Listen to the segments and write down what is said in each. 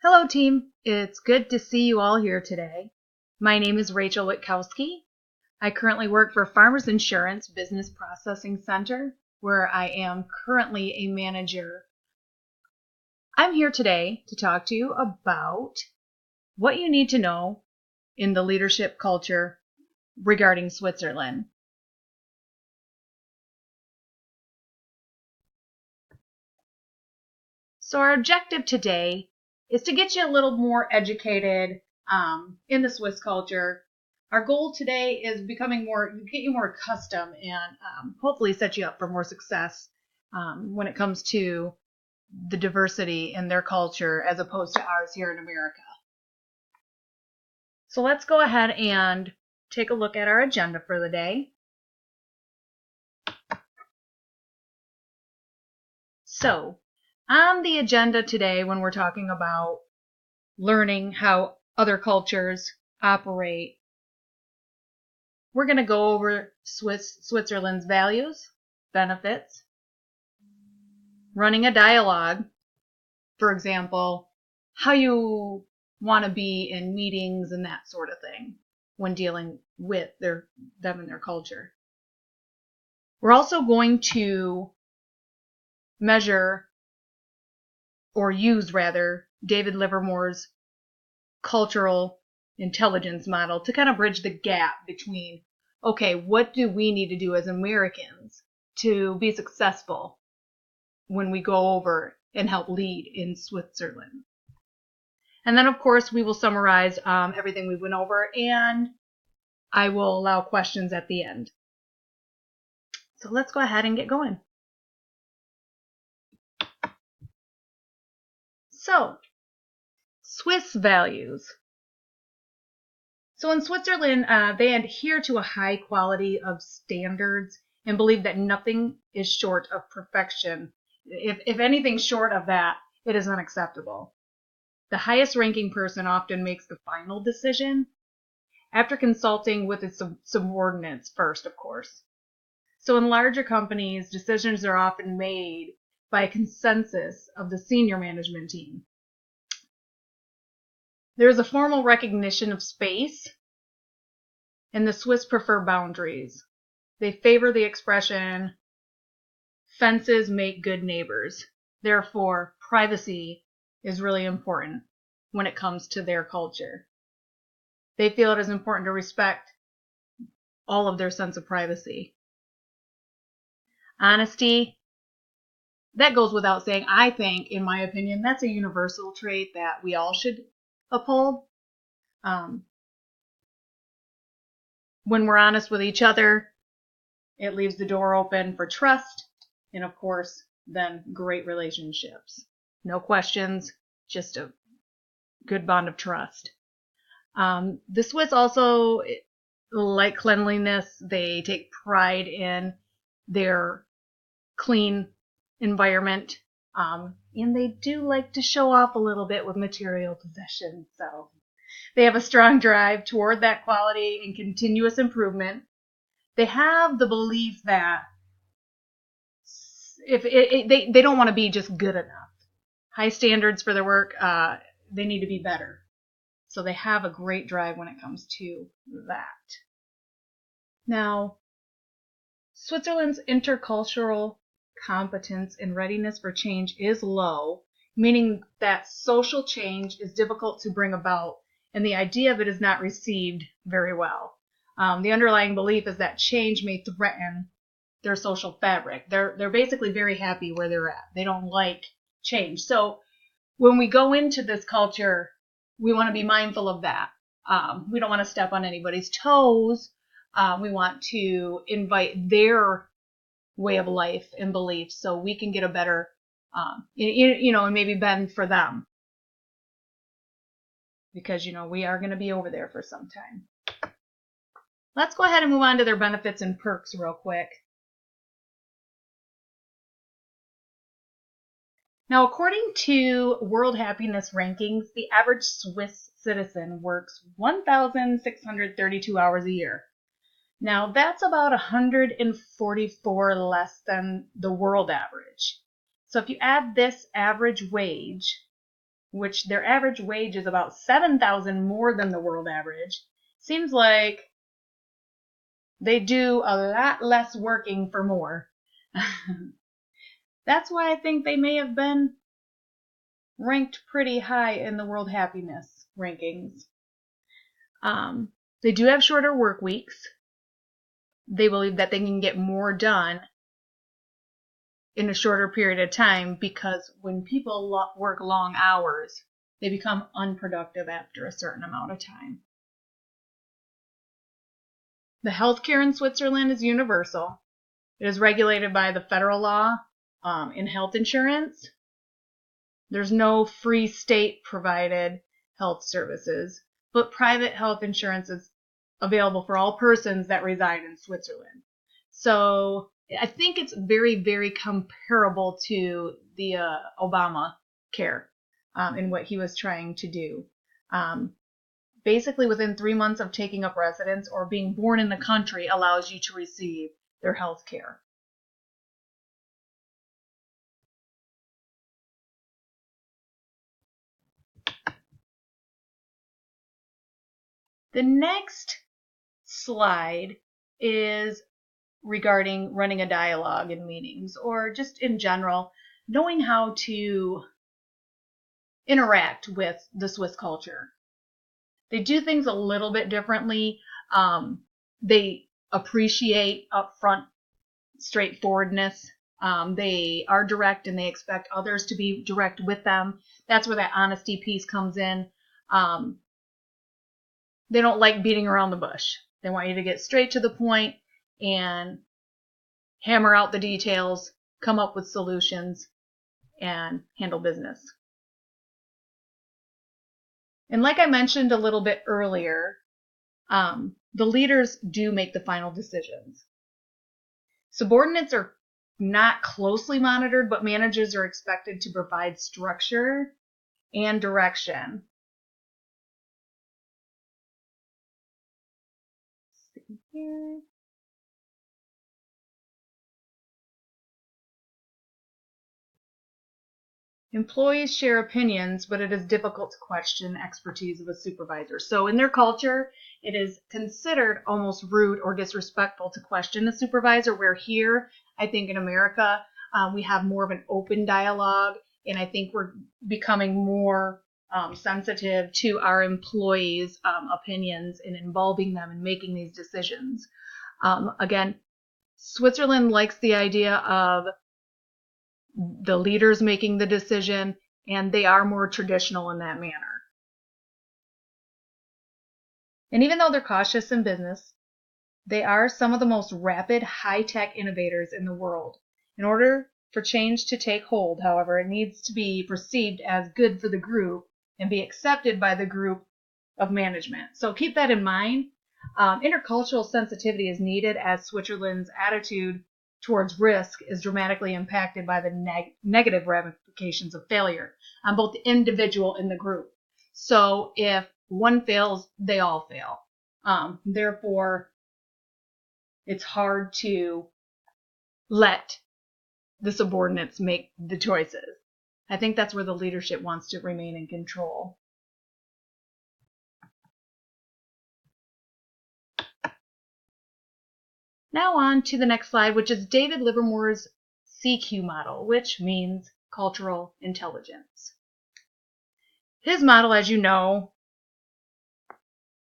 Hello, team. It's good to see you all here today. My name is Rachel Witkowski. I currently work for Farmers Insurance Business Processing Center, where I am currently a manager. I'm here today to talk to you about what you need to know in the leadership culture regarding Switzerland. So our objective today is to get you a little more educated in the Swiss culture. Our goal today is get you more accustomed and hopefully set you up for more success when it comes to the diversity in their culture as opposed to ours here in America. So let's go ahead and take a look at our agenda for the day. So on the agenda today, when we're talking about learning how other cultures operate, we're going to go over Switzerland's values, benefits, running a dialogue, for example, how you want to be in meetings and that sort of thing when dealing with them and their culture. We're also going to measure, or use rather, David Livermore's cultural intelligence model to kind of bridge the gap between, okay, what do we need to do as Americans to be successful when we go over and help lead in Switzerland? And then, of course, we will summarize everything we went over, and I will allow questions at the end. So let's go ahead and get going. So, Swiss values. So in Switzerland, they adhere to a high quality of standards and believe that nothing is short of perfection. If anything's short of that, it is unacceptable. The highest ranking person often makes the final decision after consulting with its subordinates first, of course. So in larger companies, decisions are often made by a consensus of the senior management team. There is a formal recognition of space, and the Swiss prefer boundaries. They favor the expression, fences make good neighbors. Therefore, privacy is really important when it comes to their culture. They feel it is important to respect all of their sense of privacy. Honesty, that goes without saying. I think, in my opinion, that's a universal trait that we all should uphold. When we're honest with each other, it leaves the door open for trust and, of course, then great relationships. No questions, just a good bond of trust. The Swiss also like cleanliness. They take pride in their clean environment, and they do like to show off a little bit with material possessions. So they have a strong drive toward that quality and continuous improvement. They have the belief that they don't want to be just good enough. High standards for their work, they need to be better. So they have a great drive when it comes to that. Now, Switzerland's intercultural competence and readiness for change is low, meaning that social change is difficult to bring about, and the idea of it is not received very well. The underlying belief is that change may threaten their social fabric. They're basically very happy where they're at. They don't like change. So when we go into this culture, we want to be mindful of that. We don't want to step on anybody's toes. We want to invite their way of life and beliefs so we can get a better, and maybe bend for them. Because, we are going to be over there for some time. Let's go ahead and move on to their benefits and perks real quick. Now, according to World Happiness Rankings, the average Swiss citizen works 1,632 hours a year. Now, that's about 144 less than the world average. So if you add this average wage which their average wage is about 7,000 more than the world average, seems like they do a lot less working for more. That's why I think they may have been ranked pretty high in the world happiness rankings. They do have shorter work weeks. They believe that they can get more done in a shorter period of time because when people work long hours, they become unproductive after a certain amount of time. The healthcare in Switzerland is universal. It is regulated by the federal law in health insurance. There's no free state-provided health services, but private health insurance is available for all persons that reside in Switzerland. So I think it's very, very comparable to the Obama care in what he was trying to do. Basically, within 3 months of taking up residence or being born in the country allows you to receive their health care. The next slide is regarding running a dialogue in meetings, or just in general, knowing how to interact with the Swiss culture. They do things a little bit differently. They appreciate upfront straightforwardness. They are direct and they expect others to be direct with them. That's where that honesty piece comes in. They don't like beating around the bush. They want you to get straight to the point and hammer out the details, come up with solutions, and handle business. And like I mentioned a little bit earlier, the leaders do make the final decisions. Subordinates are not closely monitored, but managers are expected to provide structure and direction. Let's see here. Employees share opinions, but it is difficult to question expertise of a supervisor. So in their culture, it is considered almost rude or disrespectful to question a supervisor, where here, I think in America, we have more of an open dialogue, and I think we're becoming more sensitive to our employees' opinions and involving them in making these decisions. Again, Switzerland likes the idea of the leaders making the decision, and they are more traditional in that manner. And even though they're cautious in business, they are some of the most rapid, high-tech innovators in the world. In order for change to take hold, however, it needs to be perceived as good for the group and be accepted by the group of management. So keep that in mind. Intercultural sensitivity is needed, as Switzerland's attitude towards risk is dramatically impacted by the negative ramifications of failure on both the individual and the group. So if one fails, they all fail. Therefore, it's hard to let the subordinates make the choices. I think that's where the leadership wants to remain in control. Now on to the next slide, which is David Livermore's CQ model, which means cultural intelligence. His model, as you know,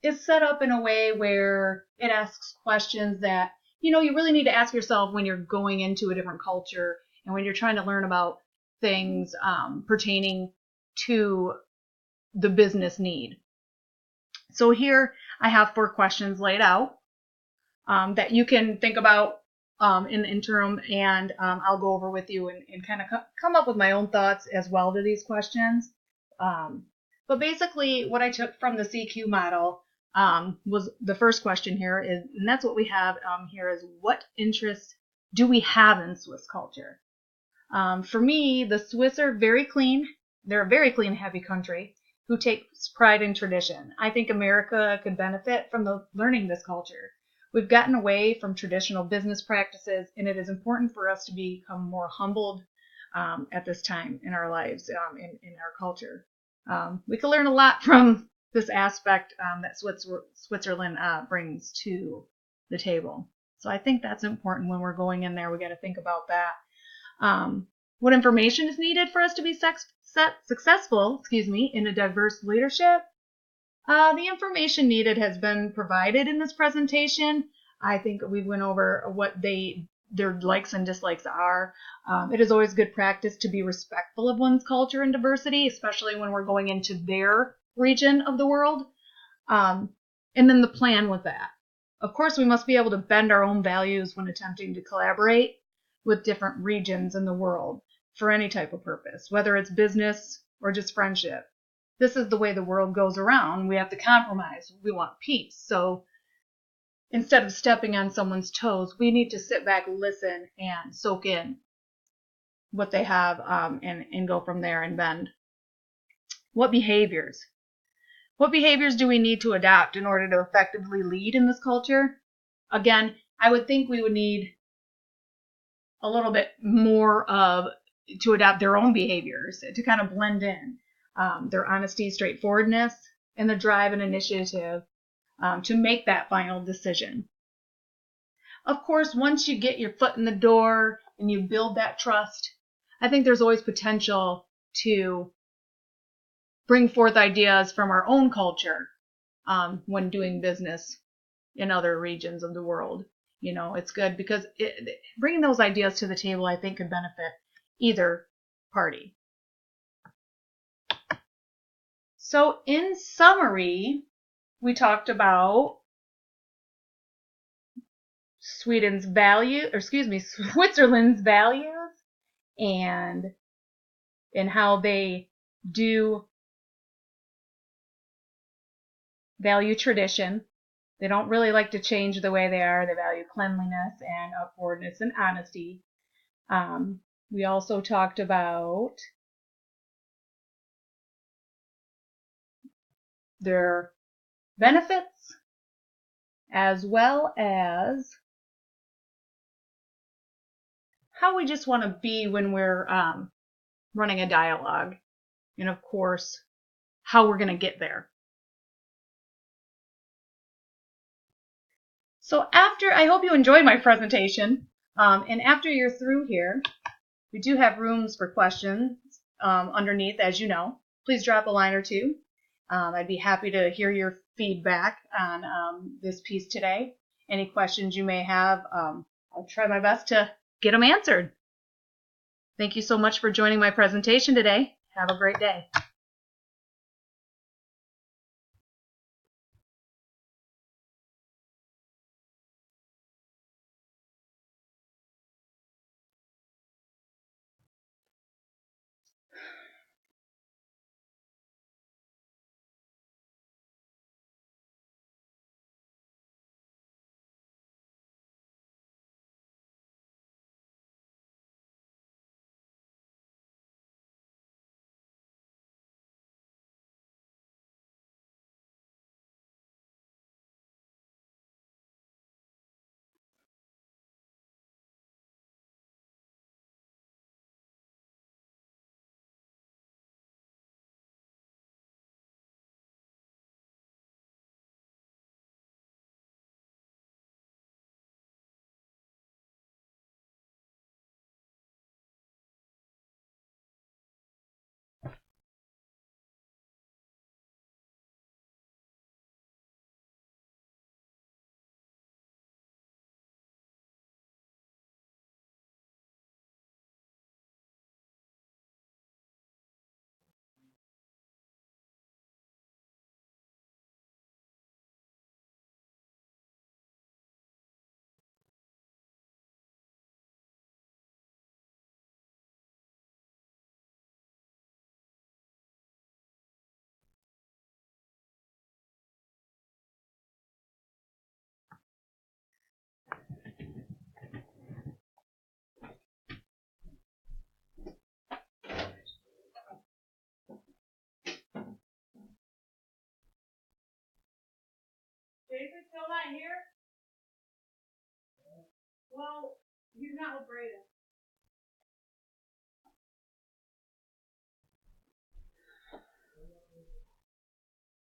is set up in a way where it asks questions that, you really need to ask yourself when you're going into a different culture and when you're trying to learn about things pertaining to the business need. So here I have 4 questions laid out that you can think about in the interim, and I'll go over with you and kind of come up with my own thoughts as well to these questions. But basically, what I took from the CQ model was the first question here, and that's what we have here is, what interests do we have in Swiss culture? For me, the Swiss are very clean. They're a very clean, happy country who takes pride in tradition. I think America could benefit from learning this culture. We've gotten away from traditional business practices, and it is important for us to become more humbled at this time in our lives, in our culture. We can learn a lot from this aspect that Switzerland brings to the table. So I think that's important when we're going in there. We got to think about that. What information is needed for us to be successful, in a diverse leadership? The information needed has been provided in this presentation. I think we went over what their likes and dislikes are. It is always good practice to be respectful of one's culture and diversity, especially when we're going into their region of the world. And then the plan with that. Of course, we must be able to bend our own values when attempting to collaborate with different regions in the world for any type of purpose, whether it's business or just friendship. This is the way the world goes around. We have to compromise. We want peace. So instead of stepping on someone's toes, we need to sit back, listen, and soak in what they have and go from there and bend. What behaviors? What behaviors do we need to adopt in order to effectively lead in this culture? Again, I would think we would need a little bit more to adopt their own behaviors to kind of blend in. Their honesty, straightforwardness, and the drive and initiative to make that final decision. Of course, once you get your foot in the door and you build that trust, I think there's always potential to bring forth ideas from our own culture when doing business in other regions of the world. It's good because bringing those ideas to the table, I think, could benefit either party. So in summary, we talked about Switzerland's values and how they do value tradition. They don't really like to change the way they are. They value cleanliness and upwardness and honesty. We also talked about their benefits as well as how we just want to be when we're running a dialogue. And of course, how we're going to get there. So I hope you enjoyed my presentation. And after you're through here, we do have rooms for questions underneath, as you know. Please drop a line or two. I'd be happy to hear your feedback on this piece today. Any questions you may have, I'll try my best to get them answered. Thank you so much for joining my presentation today. Have a great day. David, still not here? Well, he's not with Brayden.